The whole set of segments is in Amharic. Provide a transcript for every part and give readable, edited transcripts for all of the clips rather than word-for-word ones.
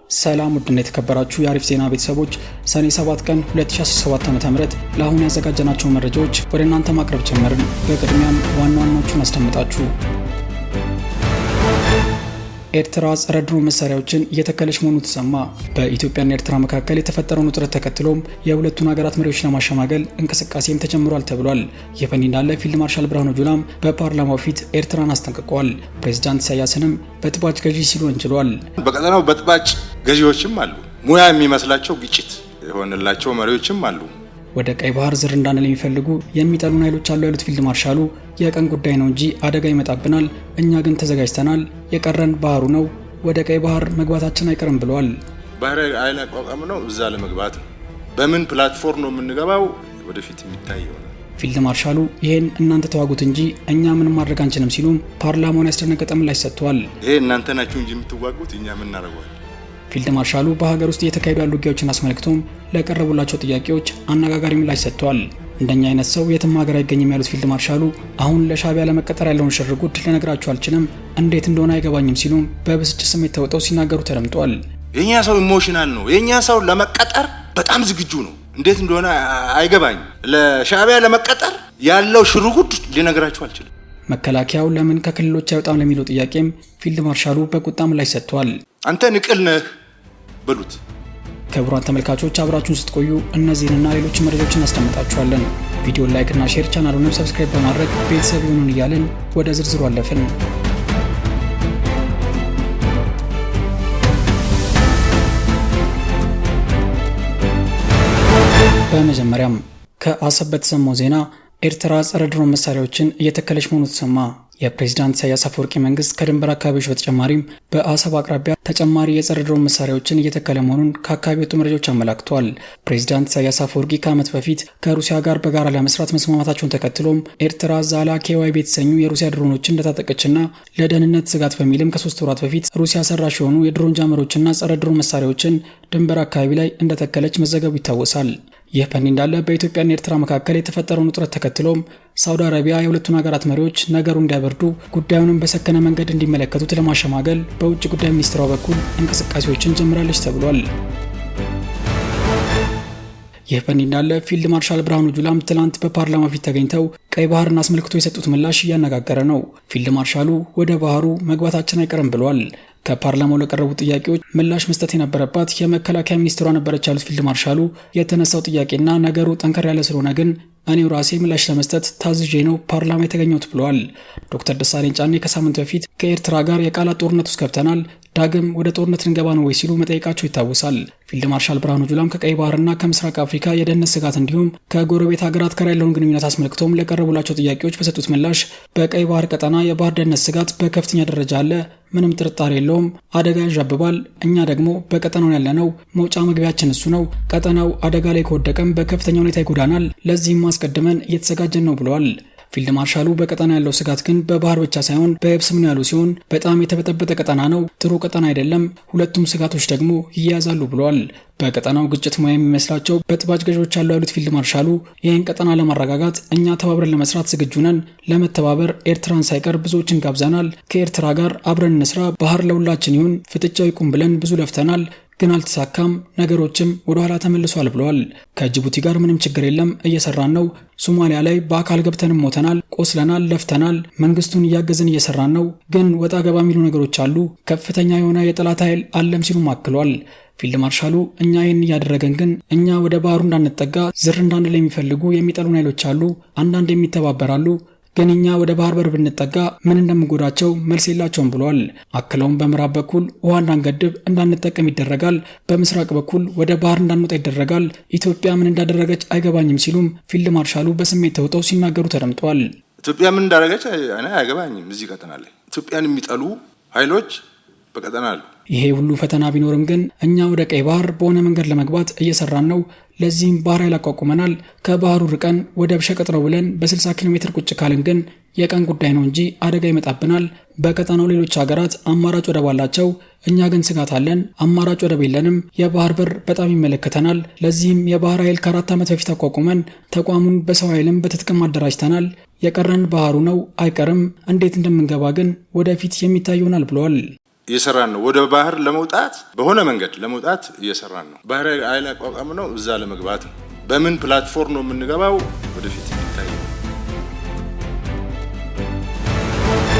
ሰላም ውድና የተከበራችሁ የአሪፍ ዜና ቤተሰቦች ሰኔ 7 ቀን 2017 ዓ.ም ለአሁን ያዘጋጀናቸው መረጃዎች ወደ እናንተ ማቅረብ ጀመርን። በቅድሚያም ዋና ዋናዎቹን አስደምጣችሁ ኤርትራ ጸረ ድሮን መሳሪያዎችን እየተከለች መሆኑ ተሰማ። በኢትዮጵያና ኤርትራ መካከል የተፈጠረውን ውጥረት ተከትሎም የሁለቱን ሀገራት መሪዎች ለማሸማገል እንቅስቃሴም ተጀምሯል ተብሏል። ይህ በእንዲህ እንዳለ ፊልድ ማርሻል ብርሃኑ ጁላም በፓርላማው ፊት ኤርትራን አስጠንቅቀዋል። ፕሬዝዳንት ኢሳያስንም በጥባጭ ገዢ ሲሉ ወንጅለዋል። በቀጠናው በጥባጭ ገዢዎችም አሉ፣ ሙያ የሚመስላቸው ግጭት የሆነላቸው መሪዎችም አሉ። ወደ ቀይ ባህር ዝር እንዳንል የሚፈልጉ የሚጠሉን ኃይሎች አሉ ያሉት ፊልድ ማርሻሉ የቀን ጉዳይ ነው እንጂ አደጋ ይመጣብናል፣ እኛ ግን ተዘጋጅተናል፣ የቀረን ባህሩ ነው፣ ወደ ቀይ ባህር መግባታችን አይቀርም ብለዋል። ባህር ኃይል አቋቋም ነው፣ እዛ ለመግባት ነው። በምን ፕላትፎርም ነው የምንገባው ወደፊት የሚታይ ይሆናል። ፊልድ ማርሻሉ ይሄን እናንተ ተዋጉት እንጂ እኛ ምንም ማድረግ አንችልም ሲሉም ፓርላማውን ያስደነገጠ ምላሽ ሰጥተዋል። ይሄ እናንተ ናችሁ እንጂ የምትዋጉት እኛ ምን እናደርገዋለን? ፊልድ ማርሻሉ በሀገር ውስጥ እየተካሄዱ ያሉ ውጊያዎችን አስመልክቶም ለቀረቡላቸው ጥያቄዎች አነጋጋሪ ምላሽ ሰጥተዋል። እንደኛ አይነት ሰው የትም ሀገር አይገኝም ያሉት ፊልድ ማርሻሉ አሁን ለሻዕቢያ ለመቀጠር ያለውን ሽርጉድ ልነግራችሁ አልችልም፣ እንዴት እንደሆነ አይገባኝም ሲሉም በብስጭት ስሜት ተውጠው ሲናገሩ ተደምጧል። የኛ ሰው ኢሞሽናል ነው። የኛ ሰው ለመቀጠር በጣም ዝግጁ ነው። እንዴት እንደሆነ አይገባኝም። ለሻዕቢያ ለመቀጠር ያለው ሽርጉድ ልነግራችሁ አልችልም። መከላከያው ለምን ከክልሎች አይወጣም ለሚለው ጥያቄም ፊልድ ማርሻሉ በቁጣ ምላሽ ሰጥተዋል። አንተ ንቅል ነህ በሉት። ክቡራን ተመልካቾች አብራችሁን ስትቆዩ እነዚህንና ሌሎች መረጃዎችን እናስደምጣችኋለን። ቪዲዮን ላይክ እና ሼር፣ ቻናሉንም ሰብስክራይብ በማድረግ ቤተሰብ ይሁኑን እያልን ወደ ዝርዝሩ አለፍን። በመጀመሪያም ከአሰብ በተሰማው ዜና ኤርትራ ጸረ ድሮን መሳሪያዎችን እየተከለች መሆኑ ተሰማ። የፕሬዝዳንት ኢሳያስ አፈወርቂ መንግስት ከድንበር አካባቢዎች በተጨማሪም በአሰብ አቅራቢያ ተጨማሪ የጸረ ድሮን መሳሪያዎችን እየተከለ መሆኑን ከአካባቢ የወጡ መረጃዎች አመላክተዋል። ፕሬዝዳንት ኢሳያስ አፈወርቂ ከዓመት በፊት ከሩሲያ ጋር በጋራ ለመስራት መስማማታቸውን ተከትሎም ኤርትራ ዛላ ኬዋይ የተሰኙ የሩሲያ ድሮኖችን እንደታጠቀችና ለደህንነት ስጋት በሚልም ከ3 ወራት በፊት ሩሲያ ሰራሽ የሆኑ የድሮን ጃመሮችና ጸረ ድሮን መሳሪያዎችን ድንበር አካባቢ ላይ እንደተከለች መዘገቡ ይታወሳል። ይህ በእንዲህ እንዳለ በኢትዮጵያና ኤርትራ መካከል የተፈጠረውን ውጥረት ተከትሎም ሳውዲ አረቢያ የሁለቱን ሀገራት መሪዎች ነገሩን እንዲያበርዱ ጉዳዩንም በሰከነ መንገድ እንዲመለከቱት ለማሸማገል በውጭ ጉዳይ ሚኒስትሯ በኩል እንቅስቃሴዎችን ጀምራለች ተብሏል። ይህ በእንዲህ እንዳለ ፊልድ ማርሻል ብርሃኑ ጁላም ትላንት በፓርላማ ፊት ተገኝተው ቀይ ባህርን አስመልክቶ የሰጡት ምላሽ እያነጋገረ ነው። ፊልድ ማርሻሉ ወደ ባህሩ መግባታችን አይቀርም ብለዋል። ከፓርላማው ለቀረቡ ጥያቄዎች ምላሽ መስጠት የነበረባት የመከላከያ ሚኒስትሯ ነበረች ያሉት ፊልድ ማርሻሉ የተነሳው ጥያቄና ነገሩ ጠንከር ያለ ስለሆነ ግን እኔው ራሴ ምላሽ ለመስጠት ታዝዤ ነው ፓርላማ የተገኘሁት ብለዋል። ዶክተር ደሳለኝ ጫኔ ከሳምንት በፊት ከኤርትራ ጋር የቃላት ጦርነት ውስጥ ገብተናል፣ ዳግም ወደ ጦርነት ልንገባ ነው ወይ ሲሉ መጠየቃቸው ይታወሳል። ፊልድ ማርሻል ብርሃኑ ጁላም ከቀይ ባህርና ከምስራቅ አፍሪካ የደህንነት ስጋት እንዲሁም ከጎረቤት ሀገራት ጋር ያለውን ግንኙነት አስመልክቶም ለቀረቡላቸው ጥያቄዎች በሰጡት ምላሽ በቀይ ባህር ቀጠና የባህር ደህንነት ስጋት በከፍተኛ ደረጃ አለ፣ ምንም ጥርጣሬ የለውም፣ አደጋ ያዣብባል። እኛ ደግሞ በቀጠናው ያለነው መውጫ መግቢያችን እሱ ነው። ቀጠናው አደጋ ላይ ከወደቀም በከፍተኛ ሁኔታ ይጎዳናል። ለዚህም አስቀድመን እየተዘጋጀን ነው ብለዋል። ፊልድ ማርሻሉ በቀጠና ያለው ስጋት ግን በባህር ብቻ ሳይሆን በየብስም ነው ያሉ ሲሆን በጣም የተበጠበጠ ቀጠና ነው፣ ጥሩ ቀጠና አይደለም፣ ሁለቱም ስጋቶች ደግሞ ይያዛሉ ብለዋል። በቀጠናው ግጭት ሙያ የሚመስላቸው በጥባጭ ገዢዎች አሉ ያሉት ፊልድ ማርሻሉ ይህን ቀጠና ለማረጋጋት እኛ ተባብረን ለመስራት ዝግጁ ነን፣ ለመተባበር ኤርትራን ሳይቀር ብዙዎችን ጋብዘናል፣ ከኤርትራ ጋር አብረን እንስራ፣ ባህር ለሁላችን ይሁን፣ ፍጥጫው ይቁም ብለን ብዙ ለፍተናል ግን አልተሳካም፣ ነገሮችም ወደ ኋላ ተመልሷል ብለዋል። ከጅቡቲ ጋር ምንም ችግር የለም፣ እየሰራን ነው። ሶማሊያ ላይ በአካል ገብተንም ሞተናል፣ ቆስለናል፣ ለፍተናል፣ መንግስቱን እያገዝን እየሰራን ነው። ግን ወጣ ገባ የሚሉ ነገሮች አሉ፣ ከፍተኛ የሆነ የጠላት ኃይል አለም ሲሉም አክሏል። ፊልድ ማርሻሉ እኛ ይህን እያደረገን ግን እኛ ወደ ባህሩ እንዳንጠጋ ዝር እንዳንል የሚፈልጉ የሚጠሉን ኃይሎች አሉ፣ አንዳንድ የሚተባበራሉ ግን እኛ ወደ ባህር በር ብንጠጋ ምን እንደምንጎዳቸው መልስ የላቸውም ብለዋል። አክለውም በምዕራብ በኩል ውሃ እንዳንገድብ እንዳንጠቀም ይደረጋል፣ በምስራቅ በኩል ወደ ባህር እንዳንወጣ ይደረጋል፣ ኢትዮጵያ ምን እንዳደረገች አይገባኝም ሲሉም ፊልድ ማርሻሉ በስሜት ተውጠው ሲናገሩ ተደምጠዋል። ኢትዮጵያ ምን እንዳደረገች እኔ አይገባኝም። እዚህ ቀጠና ላይ ኢትዮጵያን የሚጠሉ ኃይሎች በቀጠና አሉ። ይሄ ሁሉ ፈተና ቢኖርም ግን እኛ ወደ ቀይ ባህር በሆነ መንገድ ለመግባት እየሰራን ነው። ለዚህም ባህር ኃይል አቋቁመናል። ከባህሩ ርቀን ወደብ ሸቀጥ ነው ብለን በ60 ኪሎ ሜትር ቁጭ ካልን ግን የቀን ጉዳይ ነው እንጂ አደጋ ይመጣብናል። በቀጠናው ሌሎች ሀገራት አማራጭ ወደብ አላቸው፣ እኛ ግን ስጋት አለን። አማራጭ ወደብ የለንም። የባህር በር በጣም ይመለከተናል። ለዚህም የባህር ኃይል ከ4 ዓመት በፊት አቋቁመን ተቋሙን በሰው ኃይልም በትጥቅም አደራጅተናል። የቀረን ባህሩ ነው፣ አይቀርም። እንዴት እንደምንገባ ግን ወደፊት የሚታይ ይሆናል ብለዋል። እየሰራን ነው። ወደ ባህር ለመውጣት በሆነ መንገድ ለመውጣት እየሰራን ነው። ባህር ኃይል አቋቋም ነው። እዛ ለመግባት ነው። በምን ፕላትፎርም ነው የምንገባው ወደፊት ይታይ።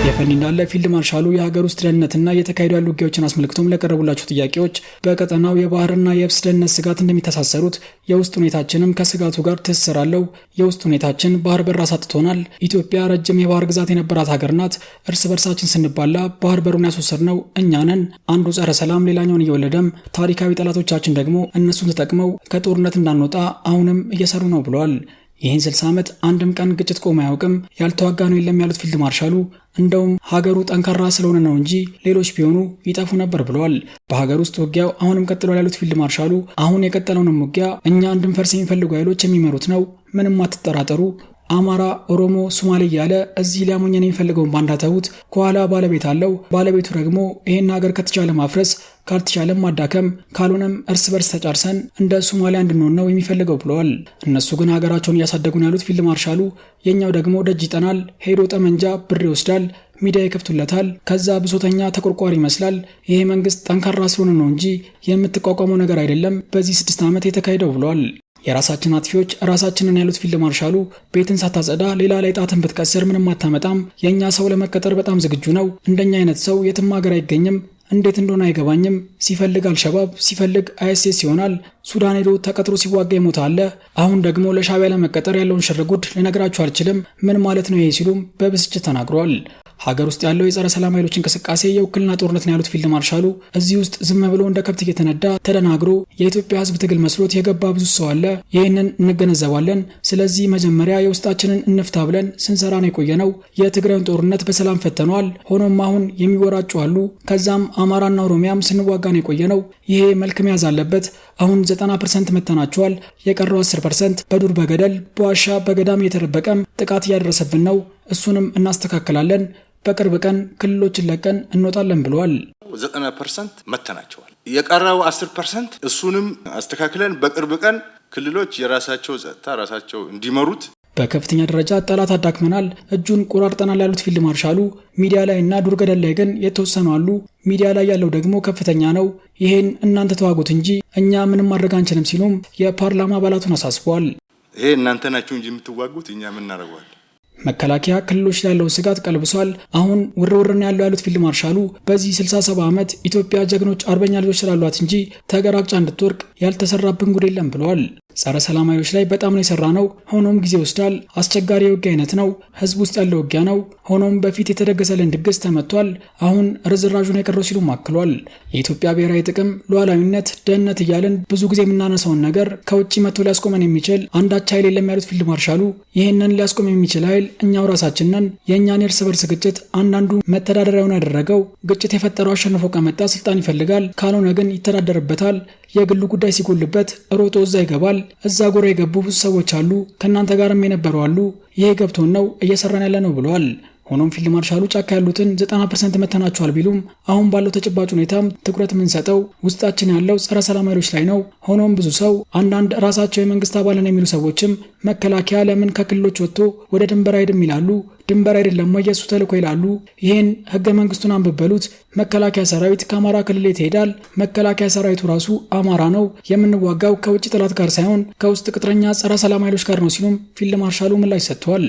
የፈንዲ እንዳለ ፊልድ ማርሻሉ የሀገር ውስጥ ደህንነትና እየተካሄዱ ያሉ ውጊያዎችን አስመልክቶም ለቀረቡላቸው ጥያቄዎች በቀጠናው የባህርና የብስ ደህንነት ስጋት እንደሚተሳሰሩት የውስጥ ሁኔታችንም ከስጋቱ ጋር ትስስር አለው። የውስጥ ሁኔታችን ባህር በር አሳጥቶናል። ኢትዮጵያ ረጅም የባህር ግዛት የነበራት ሀገር ናት። እርስ በርሳችን ስንባላ ባህር በሩን ያስወሰድነው እኛ ነን። አንዱ ጸረ ሰላም ሌላኛውን እየወለደም ታሪካዊ ጠላቶቻችን ደግሞ እነሱን ተጠቅመው ከጦርነት እንዳንወጣ አሁንም እየሰሩ ነው ብለዋል። ይህን 60 ዓመት አንድም ቀን ግጭት ቆሞ አያውቅም። ያልተዋጋ ነው የለም ያሉት ፊልድ ማርሻሉ እንደውም ሀገሩ ጠንካራ ስለሆነ ነው እንጂ ሌሎች ቢሆኑ ይጠፉ ነበር ብለዋል። በሀገር ውስጥ ውጊያው አሁንም ቀጥሏል ያሉት ፊልድ ማርሻሉ አሁን የቀጠለውንም ውጊያ እኛ እንድንፈርስ የሚፈልጉ ኃይሎች የሚመሩት ነው። ምንም አትጠራጠሩ። አማራ፣ ኦሮሞ፣ ሶማሌ እያለ እዚህ ሊያሞኘን የሚፈልገውን ባንዳ ተዉት። ከኋላ ባለቤት አለው። ባለቤቱ ደግሞ ይሄን ሀገር ከተቻለ ማፍረስ ካልተቻለም ማዳከም ካልሆነም እርስ በርስ ተጫርሰን እንደ ሶማሊያ እንድንሆን ነው የሚፈልገው ብለዋል። እነሱ ግን ሀገራቸውን እያሳደጉ ነው ያሉት ፊልድ ማርሻሉ የኛው ደግሞ ደጅ ይጠናል፣ ሄዶ ጠመንጃ ብር ይወስዳል፣ ሚዲያ ይከፍቱለታል፣ ከዛ ብሶተኛ ተቆርቋሪ ይመስላል። ይሄ መንግስት ጠንካራ ስለሆነ ነው እንጂ የምትቋቋመው ነገር አይደለም በዚህ 6 ዓመት የተካሄደው ብለዋል። የራሳችን አጥፊዎች ራሳችንን ያሉት ፊልድ ማርሻሉ ቤትን ሳታጸዳ ሌላ ላይ ጣትን ብትቀስር ምንም አታመጣም። የኛ ሰው ለመቀጠር በጣም ዝግጁ ነው። እንደኛ አይነት ሰው የትም ሀገር አይገኝም። እንዴት እንደሆነ አይገባኝም። ሲፈልግ አልሸባብ ሲፈልግ አይኤስኤስ ይሆናል። ሱዳን ሄዶ ተቀጥሮ ሲዋጋ ይሞት አለ። አሁን ደግሞ ለሻዕቢያ ለመቀጠር ያለውን ሽርጉድ ልነግራችሁ አልችልም። ምን ማለት ነው ይሄ ሲሉም በብስጭት ተናግረዋል። ሀገር ውስጥ ያለው የጸረ ሰላም ኃይሎች እንቅስቃሴ የውክልና ጦርነት ነው ያሉት ፊልድ ማርሻሉ እዚህ ውስጥ ዝም ብሎ እንደ ከብት እየተነዳ ተደናግሮ የኢትዮጵያ ሕዝብ ትግል መስሎት የገባ ብዙ ሰው አለ። ይህንን እንገነዘባለን። ስለዚህ መጀመሪያ የውስጣችንን እንፍታ ብለን ስንሰራ ነው የቆየነው። የትግራይን ጦርነት በሰላም ፈተነዋል። ሆኖም አሁን የሚወራጩ አሉ። ከዛም አማራና ኦሮሚያም ስንዋጋ ነው የቆየነው። ይሄ መልክ መያዝ አለበት። አሁን 90% መተናቸዋል። የቀረው 10% በዱር በገደል በዋሻ በገዳም እየተደበቀም ጥቃት እያደረሰብን ነው። እሱንም እናስተካክላለን። በቅርብ ቀን ክልሎችን ለቀን እንወጣለን ብለዋል። 90% መተናቸዋል። የቀረው 10% እሱንም አስተካክለን በቅርብ ቀን ክልሎች የራሳቸው ጸጥታ ራሳቸው እንዲመሩት በከፍተኛ ደረጃ ጠላት አዳክመናል፣ እጁን ቆራርጠናል ያሉት ፊልድ ማርሻሉ ሚዲያ ላይ እና ዱር ገደል ላይ ግን የተወሰኑ አሉ። ሚዲያ ላይ ያለው ደግሞ ከፍተኛ ነው። ይሄን እናንተ ተዋጉት እንጂ እኛ ምንም ማድረግ አንችልም ሲሉም የፓርላማ አባላቱን አሳስበዋል። ይሄ እናንተ ናችሁ እንጂ የምትዋጉት እኛ ምን እናደርጋለን? መከላከያ ክልሎች ላይ ያለው ስጋት ቀልብሷል። አሁን ውርውርና ያሉት ፊልድ ማርሻሉ በዚህ 67 ዓመት ኢትዮጵያ ጀግኖች አርበኛ ልጆች ስላሏት እንጂ ተገራጫ እንድትወርቅ ያልተሰራብን ጉድ የለም ብለዋል። ጸረ ሰላም ኃይሎች ላይ በጣም ነው የሰራ ነው። ሆኖም ጊዜ ወስዳል። አስቸጋሪ የውጊያ አይነት ነው። ህዝብ ውስጥ ያለው ውጊያ ነው። ሆኖም በፊት የተደገሰልን ድግስ ተመቷል። አሁን ርዝራዡን የቀረው ሲሉም አክሏል። የኢትዮጵያ ብሔራዊ ጥቅም፣ ሉዓላዊነት፣ ደህንነት እያልን ብዙ ጊዜ የምናነሳውን ነገር ከውጭ መጥቶ ሊያስቆመን የሚችል አንዳች ኃይል የለም ያሉት ፊልድ ማርሻሉ ይህንን ሊያስቆም የሚችል ኃይል እኛው ራሳችን ነን። የእኛን የእርስ በርስ ግጭት አንዳንዱ መተዳደሪያውን ያደረገው ግጭት የፈጠረው አሸንፎ ከመጣ ስልጣን ይፈልጋል፣ ካልሆነ ግን ይተዳደርበታል። የግሉ ጉዳይ ሲጎልበት ሮጦ እዛ ይገባል። እዛ ጎራ የገቡ ብዙ ሰዎች አሉ፣ ከእናንተ ጋርም የነበሩ አሉ። ይሄ ገብቶን ነው እየሰራን ያለ ነው ብለዋል። ሆኖም ፊልድ ማርሻሉ ጫካ ያሉትን 90% መተናቸዋል ቢሉም አሁን ባለው ተጨባጭ ሁኔታም ትኩረት የምንሰጠው ውስጣችን ያለው ጸረ ሰላም ኃይሎች ላይ ነው። ሆኖም ብዙ ሰው አንዳንድ ራሳቸው የመንግስት አባልን የሚሉ ሰዎችም መከላከያ ለምን ከክልሎች ወጥቶ ወደ ድንበር አይድም ይላሉ። ድንበር አይደለም ወይ የሱ ተልዕኮ ይላሉ። ይሄን ህገ መንግስቱን አንብበሉት። መከላከያ ሰራዊት ከአማራ ክልል ይሄዳል። መከላከያ ሰራዊቱ ራሱ አማራ ነው። የምንዋጋው ከውጭ ጠላት ጋር ሳይሆን ከውስጥ ቅጥረኛ ጸረ ሰላም ኃይሎች ጋር ነው ሲሉም ፊልድ ማርሻሉ ምላሽ ሰጥተዋል።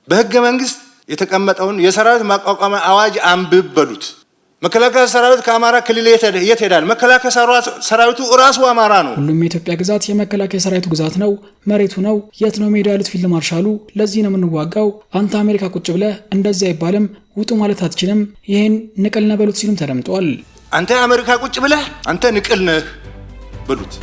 በህገ መንግስት የተቀመጠውን የሰራዊት ማቋቋሚያ አዋጅ አንብበሉት። መከላከያ ሰራዊት ከአማራ ክልል የት ሄዳል? መከላከያ ሰራዊቱ ራሱ አማራ ነው። ሁሉም የኢትዮጵያ ግዛት የመከላከያ ሰራዊቱ ግዛት ነው፣ መሬቱ ነው። የት ነው ሜዳ ያሉት ፊልድ ማርሻሉ ለዚህ ነው የምንዋጋው። አንተ አሜሪካ ቁጭ ብለህ እንደዚህ አይባልም፣ ውጡ ማለት አትችልም። ይሄን ንቅል ነህ በሉት ሲሉም ተደምጠዋል። አንተ አሜሪካ ቁጭ ብለህ አንተ ንቅል ነህ በሉት።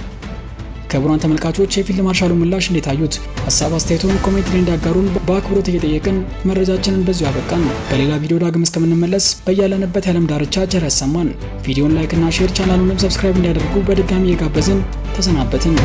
ክቡራን ተመልካቾች የፊልድ ማርሻሉ ምላሽ እንዴት አዩት? ሀሳብ አስተያየቶን ኮሜንት ላይ እንዲያጋሩን በአክብሮት እየጠየቅን መረጃችንን በዚሁ አበቃን። በሌላ ቪዲዮ ዳግም እስከምንመለስ በያለንበት የዓለም ዳርቻ ቸር ያሰማን። ቪዲዮን ላይክ እና ሼር፣ ቻናሉንም ሰብስክራይብ እንዲያደርጉ በድጋሚ እየጋበዝን ተሰናበትን።